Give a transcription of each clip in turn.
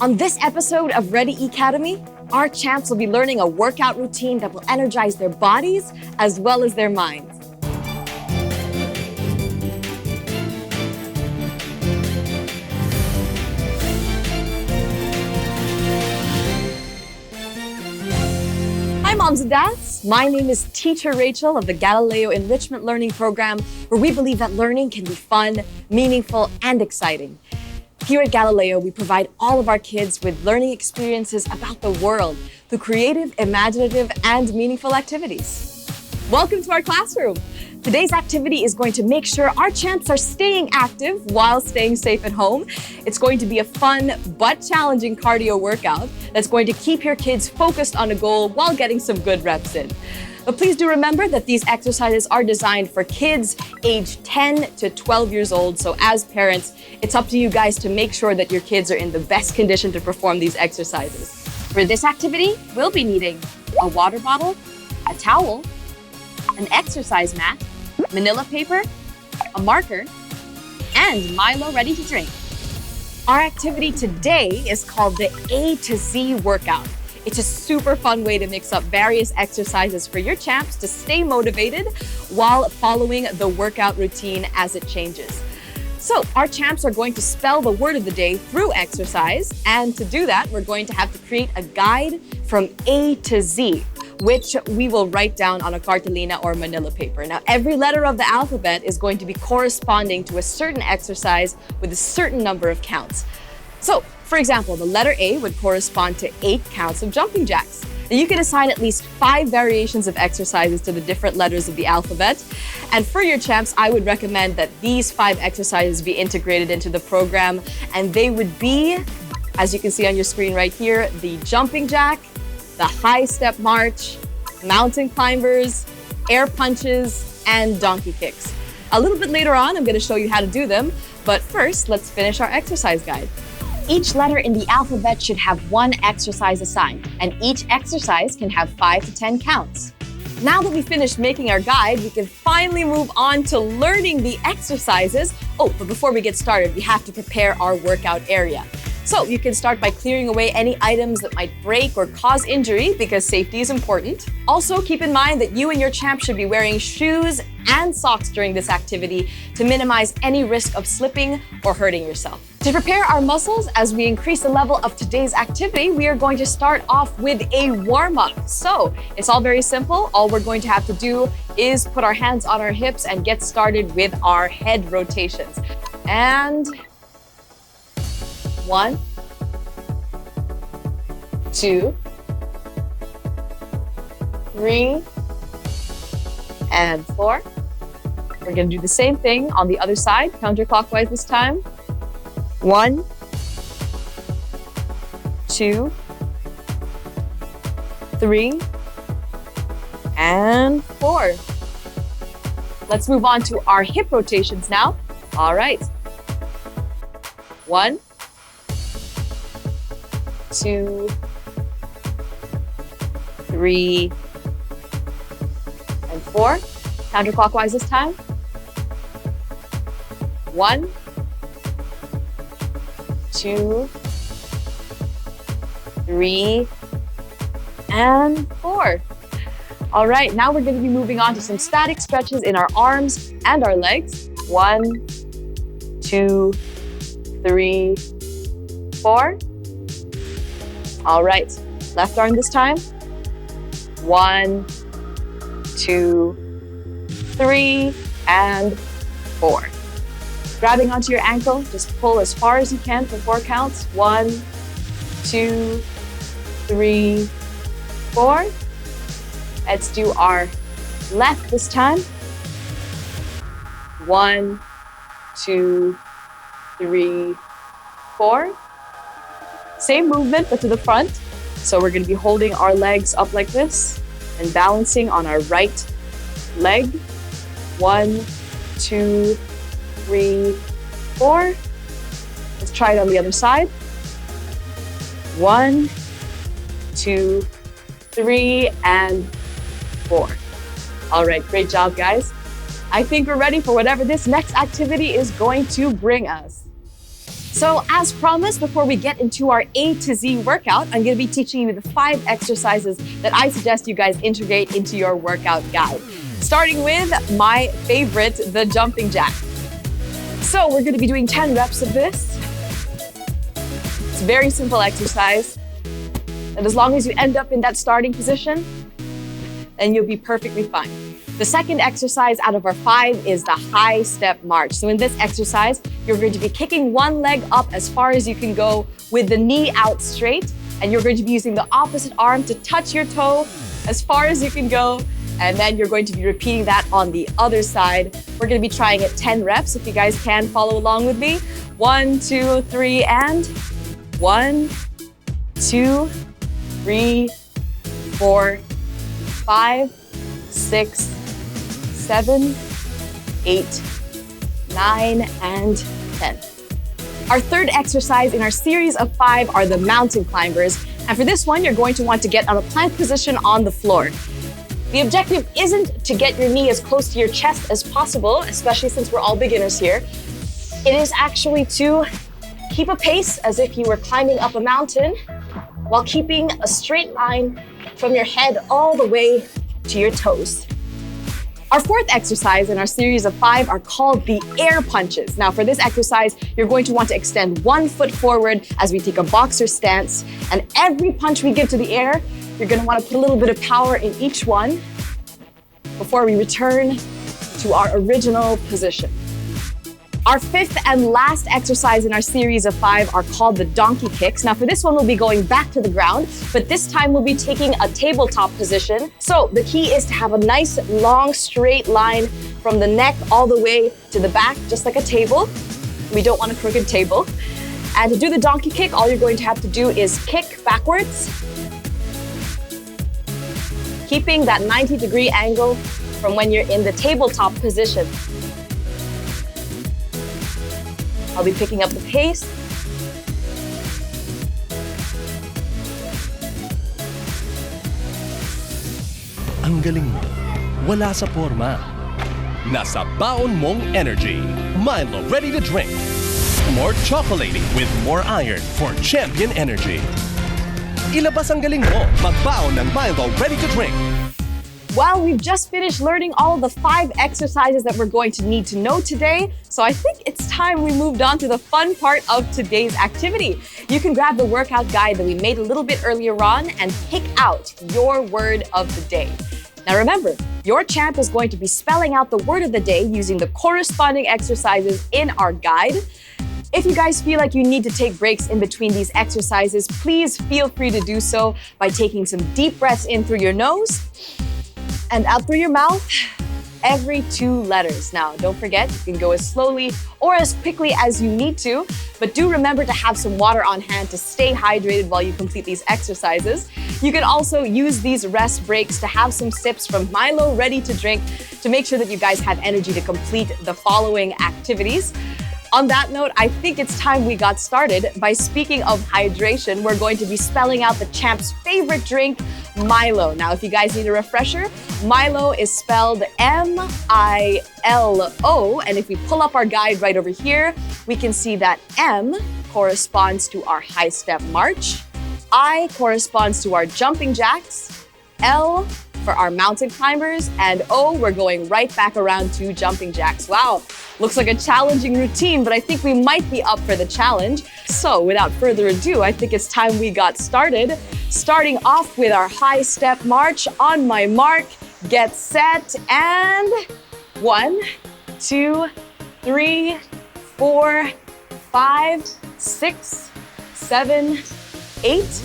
On this episode of Ready eCademy, our champs will be learning a workout routine that will energize their bodies as well as their minds. Hi moms and dads, my name is Teacher Rachel of the Galileo Enrichment Learning Program, where we believe that learning can be fun, meaningful, and exciting. Here at Galileo, we provide all of our kids with learning experiences about the world through creative, imaginative, and meaningful activities. Welcome to our classroom. Today's activity is going to make sure our champs are staying active while staying safe at home. It's going to be a fun but challenging cardio workout that's going to keep your kids focused on a goal while getting some good reps in. But please do remember that these exercises are designed for kids aged 10 to 12 years old. So as parents, it's up to you guys to make sure that your kids are in the best condition to perform these exercises. For this activity, we'll be needing a water bottle, a towel, an exercise mat, manila paper, a marker, and Milo ready to drink. Our activity today is called the A to Z workout. It's a super fun way to mix up various exercises for your champs to stay motivated while following the workout routine as it changes. So our champs are going to spell the word of the day through exercise. And to do that, we're going to have to create a guide from A to Z, which we will write down on a cartolina or manila paper. Now, every letter of the alphabet is going to be corresponding to a certain exercise with a certain number of counts. So, for example, the letter A would correspond to 8 counts of jumping jacks. Now, you can assign at least 5 variations of exercises to the different letters of the alphabet. And for your champs, I would recommend that these 5 exercises be integrated into the program. And they would be, as you can see on your screen right here, the jumping jack, the high step march, mountain climbers, air punches, and donkey kicks. A little bit later on, I'm going to show you how to do them. But first, let's finish our exercise guide. Each letter in the alphabet should have 1 exercise assigned, and each exercise can have 5 to 10 counts. Now that we finished making our guide, we can finally move on to learning the exercises. Oh, but before we get started, we have to prepare our workout area. So you can start by clearing away any items that might break or cause injury because safety is important. Also, keep in mind that you and your champ should be wearing shoes and socks during this activity to minimize any risk of slipping or hurting yourself. To prepare our muscles as we increase the level of today's activity, we are going to start off with a warm-up. So it's all very simple. All we're going to have to do is put our hands on our hips and get started with our head rotations. And 1, 2, 3, and 4. We're going to do the same thing on the other side, counterclockwise this time. 1, 2, 3, and 4. Let's move on to our hip rotations now. All right. 1, 2, 3, and 4. Counterclockwise this time. 1, 2, 3, and 4. All right, now we're going to be moving on to some static stretches in our arms and our legs. 1, 2, 3, 4. All right, left arm this time. 1, 2, 3, and 4. Grabbing onto your ankle, just pull as far as you can for 4 counts. 1, 2, 3, 4. Let's do our left this time. 1, 2, 3, 4. Same movement, but to the front. So we're going to be holding our legs up like this and balancing on our right leg. 1, 2, 3, 4. Let's try it on the other side. 1, 2, 3, and 4. All right, great job, guys. I think we're ready for whatever this next activity is going to bring us. So as promised, before we get into our A to Z workout, I'm going to be teaching you the 5 exercises that I suggest you guys integrate into your workout guide. Starting with my favorite, the jumping jack. So we're going to be doing 10 reps of this. It's a very simple exercise. And as long as you end up in that starting position, then you'll be perfectly fine. The second exercise out of our 5 is the high step march. So in this exercise, you're going to be kicking one leg up as far as you can go with the knee out straight. And you're going to be using the opposite arm to touch your toe as far as you can go. And then you're going to be repeating that on the other side. We're going to be trying it 10 reps. If you guys can follow along with me. 1, 2, 3, and 1, 2, 3, 4, 5, 6, 7, 8, 9, and 10. Our third exercise in our series of 5 are the mountain climbers. And for this one, you're going to want to get on a plank position on the floor. The objective isn't to get your knee as close to your chest as possible, especially since we're all beginners here. It is actually to keep a pace as if you were climbing up a mountain while keeping a straight line from your head all the way to your toes. Our fourth exercise in our series of 5 are called the air punches. Now for this exercise, you're going to want to extend one foot forward as we take a boxer stance. And every punch we give to the air, you're going to want to put a little bit of power in each one before we return to our original position. Our fifth and last exercise in our series of 5 are called the donkey kicks. Now for this one, we'll be going back to the ground, but this time we'll be taking a tabletop position. So the key is to have a nice, long, straight line from the neck all the way to the back, just like a table. We don't want a crooked table. And to do the donkey kick, all you're going to have to do is kick backwards, keeping that 90-degree angle from when you're in the tabletop position. I'll be picking up the pace. Ang galing mo. Wala sa forma. Nasa baon mong energy. Milo ready to drink. More chocolatey with more iron for champion energy. Ilabas ang galing mo. Magbaon ng Milo ready to drink. Well, we've just finished learning all of the 5 exercises that we're going to need to know today. So I think it's time we moved on to the fun part of today's activity. You can grab the workout guide that we made a little bit earlier on and pick out your word of the day. Now remember, your champ is going to be spelling out the word of the day using the corresponding exercises in our guide. If you guys feel like you need to take breaks in between these exercises, please feel free to do so by taking some deep breaths in through your nose and out through your mouth every 2 letters. Now, don't forget, you can go as slowly or as quickly as you need to, but do remember to have some water on hand to stay hydrated while you complete these exercises. You can also use these rest breaks to have some sips from Milo ready to drink to make sure that you guys have energy to complete the following activities. On that note, I think it's time we got started. By speaking of hydration, we're going to be spelling out the champ's favorite drink, Milo. Now, if you guys need a refresher, Milo is spelled M-I-L-O. And if we pull up our guide right over here, we can see that M corresponds to our high step march. I corresponds to our jumping jacks. L for our mountain climbers, and O, we're going right back around to jumping jacks. Wow, looks like a challenging routine, but I think we might be up for the challenge. So without further ado, I think it's time we got started. Starting off with our high step march. On my mark, get set, and 1, 2, 3, 4, 5, 6, 7, 8,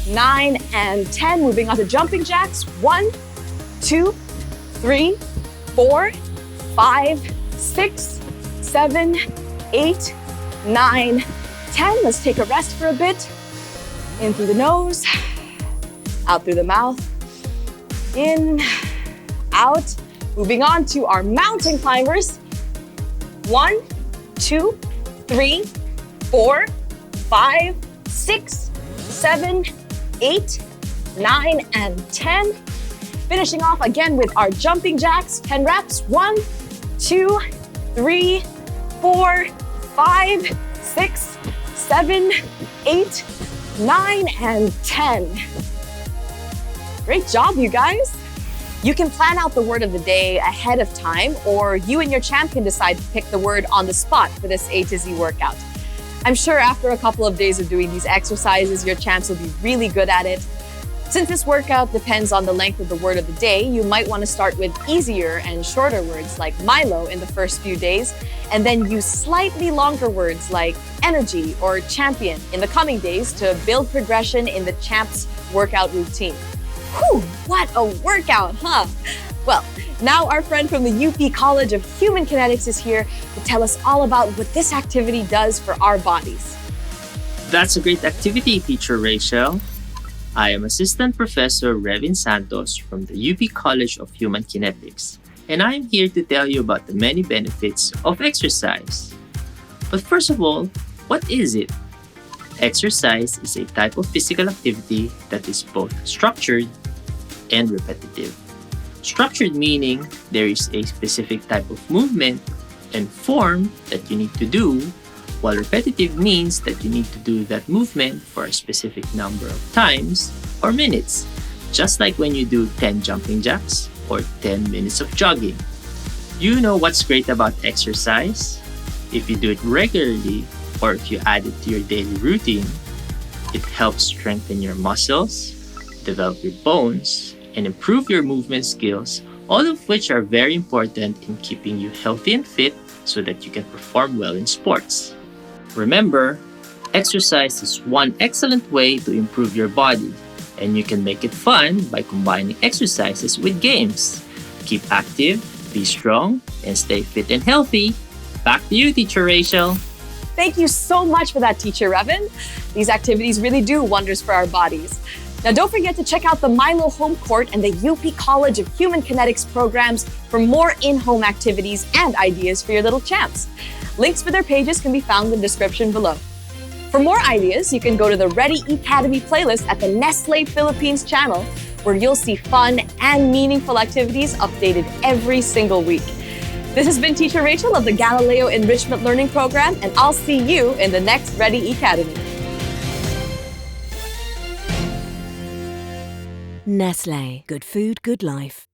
9, and 10. Moving on to jumping jacks. 1, 2, 3, 4, 5, 6, 7, 8, 9, 10. Let's take a rest for a bit. In through the nose, out through the mouth, in, out. Moving on to our mountain climbers. 1, 2, 3, 4, 5, 6, 7, 8, 9, and 10. Finishing off again with our jumping jacks. 10 reps. 1, 2, 3, 4, 5, 6, 7, 8, 9, and 10. Great job, you guys. You can plan out the word of the day ahead of time, or you and your champ can decide to pick the word on the spot for this A to Z workout. I'm sure after a couple of days of doing these exercises, your champs will be really good at it. Since this workout depends on the length of the word of the day, you might want to start with easier and shorter words like Milo in the first few days, and then use slightly longer words like energy or champion in the coming days to build progression in the champ's workout routine. Whew, what a workout, huh? Well, now our friend from the UP College of Human Kinetics is here to tell us all about what this activity does for our bodies. That's a great activity, Teacher Rachel. I am Assistant Professor Revin Santos from the UP College of Human Kinetics, and I am here to tell you about the many benefits of exercise. But first of all, what is it? Exercise is a type of physical activity that is both structured and repetitive. Structured meaning there is a specific type of movement and form that you need to do, while repetitive means that you need to do that movement for a specific number of times or minutes, just like when you do 10 jumping jacks or 10 minutes of jogging. You know what's great about exercise? If you do it regularly or if you add it to your daily routine, it helps strengthen your muscles, develop your bones, and improve your movement skills, all of which are very important in keeping you healthy and fit so that you can perform well in sports. Remember, exercise is one excellent way to improve your body, and you can make it fun by combining exercises with games. Keep active, be strong, and stay fit and healthy. Back to you, Teacher Rachel. Thank you so much for that, Teacher Revin. These activities really do wonders for our bodies. Now, don't forget to check out the Milo Home Court and the UP College of Human Kinetics programs for more in-home activities and ideas for your little champs. Links for their pages can be found in the description below. For more ideas, you can go to the Ready eCademy playlist at the Nestlé Philippines channel, where you'll see fun and meaningful activities updated every single week. This has been Teacher Rachel of the Galileo Enrichment Learning Program, and I'll see you in the next Ready eCademy. Nestlé. Good food, good life.